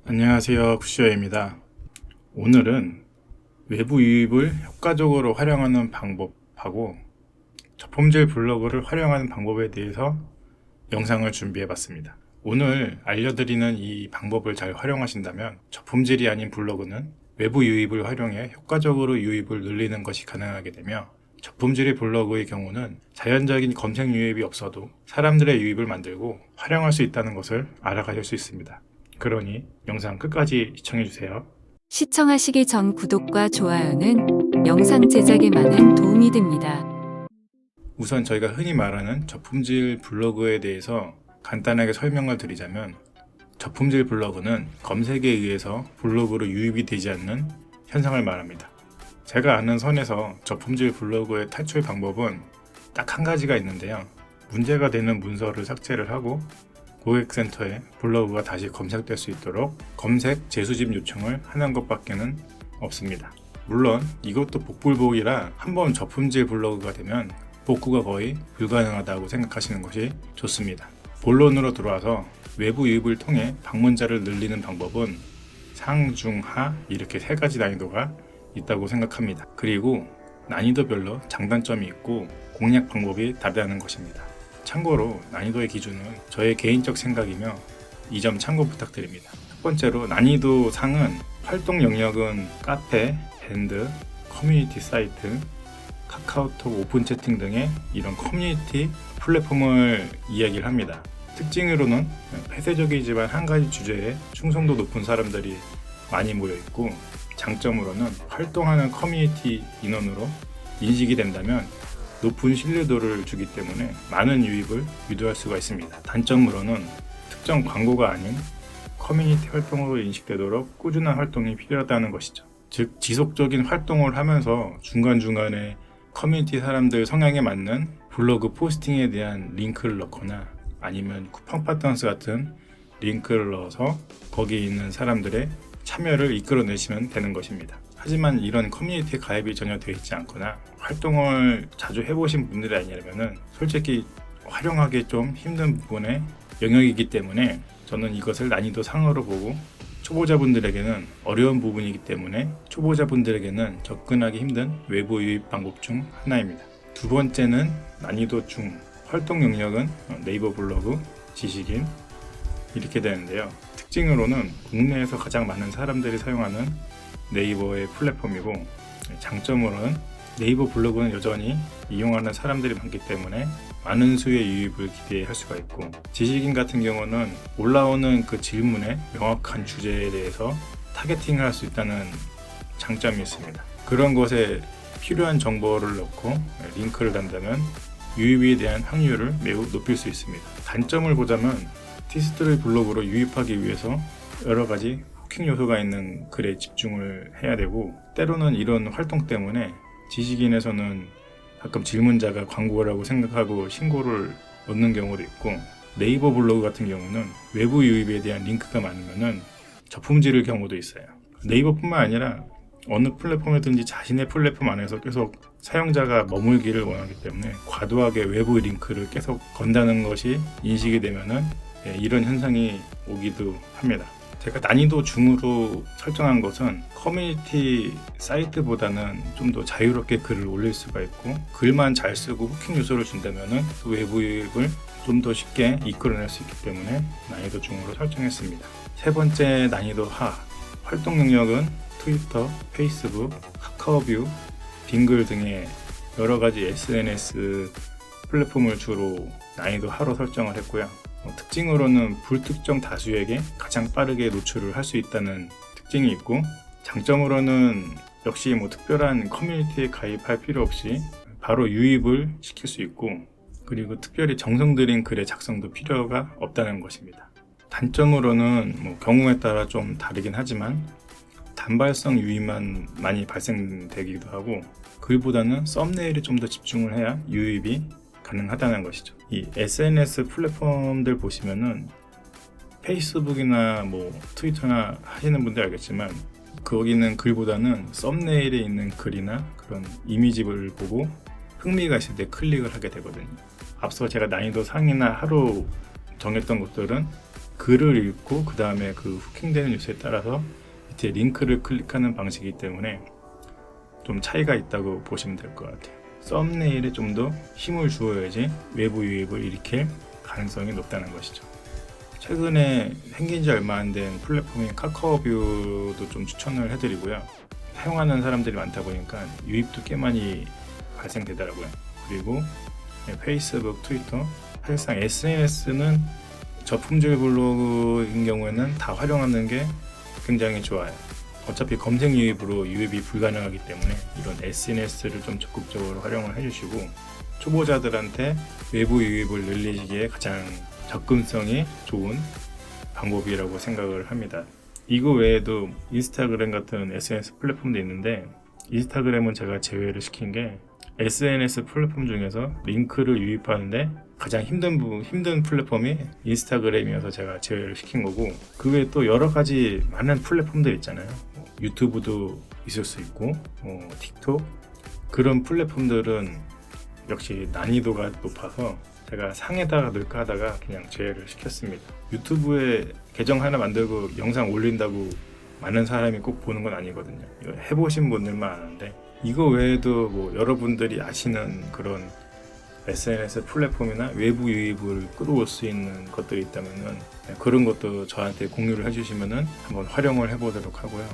안녕하세요, 굿쇼입니다. 오늘은 외부 유입을 효과적으로 활용하는 방법하고 저품질 블로그를 활용하는 방법에 대해서 영상을 준비해 봤습니다. 오늘 알려드리는 이 방법을 잘 활용하신다면 저품질이 아닌 블로그는 외부 유입을 활용해 효과적으로 유입을 늘리는 것이 가능하게 되며, 저품질의 블로그의 경우는 자연적인 검색 유입이 없어도 사람들의 유입을 만들고 활용할 수 있다는 것을 알아가실 수 있습니다. 그러니 영상 끝까지 시청해주세요. 시청하시기 전 구독과 좋아요는 영상 제작에 많은 도움이 됩니다. 우선 저희가 흔히 말하는 저품질 블로그에 대해서 간단하게 설명을 드리자면, 저품질 블로그는 검색에 의해서 블로그로 유입이 되지 않는 현상을 말합니다. 제가 아는 선에서 저품질 블로그의 탈출 방법은 딱 한 가지가 있는데요. 문제가 되는 문서를 삭제를 하고 고객센터에 블로그가 다시 검색될 수 있도록 검색 재수집 요청을 하는 것밖에는 없습니다. 물론 이것도 복불복이라 한번 저품질 블로그가 되면 복구가 거의 불가능하다고 생각하시는 것이 좋습니다. 본론으로 들어와서 외부 유입을 통해 방문자를 늘리는 방법은 상, 중, 하 이렇게 세 가지 난이도가 있다고 생각합니다. 그리고 난이도별로 장단점이 있고 공략 방법이 다르다는 것입니다. 참고로 난이도의 기준은 저의 개인적 생각이며 이 점 참고 부탁드립니다. 첫 번째로 난이도 상은 활동 영역은 카페, 밴드, 커뮤니티 사이트, 카카오톡 오픈 채팅 등의 이런 커뮤니티 플랫폼을 이야기를 합니다. 특징으로는 폐쇄적이지만 한 가지 주제에 충성도 높은 사람들이 많이 모여 있고, 장점으로는 활동하는 커뮤니티 인원으로 인식이 된다면 높은 신뢰도를 주기 때문에 많은 유입을 유도할 수가 있습니다. 단점으로는 특정 광고가 아닌 커뮤니티 활동으로 인식되도록 꾸준한 활동이 필요하다는 것이죠. 즉, 지속적인 활동을 하면서 중간중간에 커뮤니티 사람들 성향에 맞는 블로그 포스팅에 대한 링크를 넣거나 아니면 쿠팡 파트너스 같은 링크를 넣어서 거기에 있는 사람들의 참여를 이끌어내시면 되는 것입니다. 하지만 이런 커뮤니티에 가입이 전혀 되어 있지 않거나 활동을 자주 해보신 분들이 아니라면 솔직히 활용하기 좀 힘든 부분의 영역이기 때문에 저는 이것을 난이도 상으로 보고, 초보자분들에게는 어려운 부분이기 때문에 초보자분들에게는 접근하기 힘든 외부 유입 방법 중 하나입니다. 두 번째는 난이도 중, 활동 영역은 네이버 블로그, 지식인 이렇게 되는데요. 특징으로는 국내에서 가장 많은 사람들이 사용하는 네이버의 플랫폼이고, 장점으로는 네이버 블로그는 여전히 이용하는 사람들이 많기 때문에 많은 수의 유입을 기대할 수가 있고, 지식인 같은 경우는 올라오는 그 질문에 명확한 주제에 대해서 타겟팅을 할 수 있다는 장점이 있습니다. 그런 것에 필요한 정보를 넣고 링크를 단다면 유입에 대한 확률을 매우 높일 수 있습니다. 단점을 보자면 티스트를 블로그로 유입하기 위해서 여러 가지 후킹 요소가 있는 글에 집중을 해야 되고, 때로는 이런 활동 때문에 지식인에서는 가끔 질문자가 광고라고 생각하고 신고를 넣는 경우도 있고, 네이버 블로그 같은 경우는 외부 유입에 대한 링크가 많으면 저품질일 경우도 있어요. 네이버뿐만 아니라 어느 플랫폼이든지 자신의 플랫폼 안에서 계속 사용자가 머물기를 원하기 때문에 과도하게 외부 링크를 계속 건다는 것이 인식이 되면은 이런 현상이 오기도 합니다. 제가 난이도 중으로 설정한 것은 커뮤니티 사이트보다는 좀 더 자유롭게 글을 올릴 수가 있고, 글만 잘 쓰고 후킹 요소를 준다면 외부 유입을 좀 더 쉽게 이끌어낼 수 있기 때문에 난이도 중으로 설정했습니다. 세 번째 난이도 하, 활동 영역은 트위터, 페이스북, 카카오뷰, 빙글 등의 여러 가지 SNS 플랫폼을 주로 난이도 하로 설정을 했고요. 특징으로는 불특정 다수에게 가장 빠르게 노출을 할 수 있다는 특징이 있고, 장점으로는 역시 특별한 커뮤니티에 가입할 필요 없이 바로 유입을 시킬 수 있고, 그리고 특별히 정성 들인 글의 작성도 필요가 없다는 것입니다. 단점으로는 경우에 따라 좀 다르긴 하지만 단발성 유입만 많이 발생되기도 하고, 글보다는 썸네일에 좀 더 집중을 해야 유입이 가능하다는 것이죠. 이 SNS 플랫폼들 보시면은 페이스북이나 트위터나 하시는 분들 알겠지만, 거기는 글보다는 썸네일에 있는 글이나 그런 이미지를 보고 흥미가 있을 때 클릭을 하게 되거든요. 앞서 제가 난이도 상이나 하로 정했던 것들은 글을 읽고 그 다음에 그 후킹되는 뉴스에 따라서 밑에 링크를 클릭하는 방식이기 때문에 좀 차이가 있다고 보시면 될 것 같아요. 썸네일에 좀 더 힘을 주어야지 외부 유입을 일으킬 가능성이 높다는 것이죠. 최근에 생긴 지 얼마 안 된 플랫폼인 카카오뷰도 좀 추천을 해드리고요. 사용하는 사람들이 많다 보니까 유입도 꽤 많이 발생되더라고요. 그리고 페이스북, 트위터, 사실상 SNS는 저품질 블로그인 경우에는 다 활용하는 게 굉장히 좋아요. 어차피 검색 유입으로 유입이 불가능하기 때문에 이런 SNS를 좀 적극적으로 활용을 해주시고, 초보자들한테 외부 유입을 늘리기에 가장 접근성이 좋은 방법이라고 생각을 합니다. 이거 외에도 인스타그램 같은 SNS 플랫폼도 있는데, 인스타그램은 제가 제외를 시킨 게 SNS 플랫폼 중에서 링크를 유입하는데 가장 힘든 플랫폼이 인스타그램이어서 제가 제외를 시킨 거고, 그 외에 또 여러 가지 많은 플랫폼들 있잖아요. 유튜브도 있을 수 있고 틱톡, 그런 플랫폼들은 역시 난이도가 높아서 제가 상에다가 넣을까 하다가 그냥 제외를 시켰습니다. 유튜브에 계정 하나 만들고 영상 올린다고 많은 사람이 꼭 보는 건 아니거든요. 이거 해보신 분들만 아는데, 이거 외에도 뭐 여러분들이 아시는 그런 SNS 플랫폼이나 외부 유입을 끌어올 수 있는 것들이 있다면은 그런 것도 저한테 공유를 해주시면은 한번 활용을 해보도록 하고요.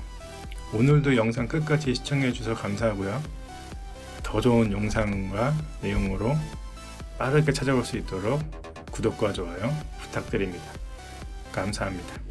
오늘도 영상 끝까지 시청해 주셔서 감사하고요. 더 좋은 영상과 내용으로 빠르게 찾아올 수 있도록 구독과 좋아요 부탁드립니다. 감사합니다.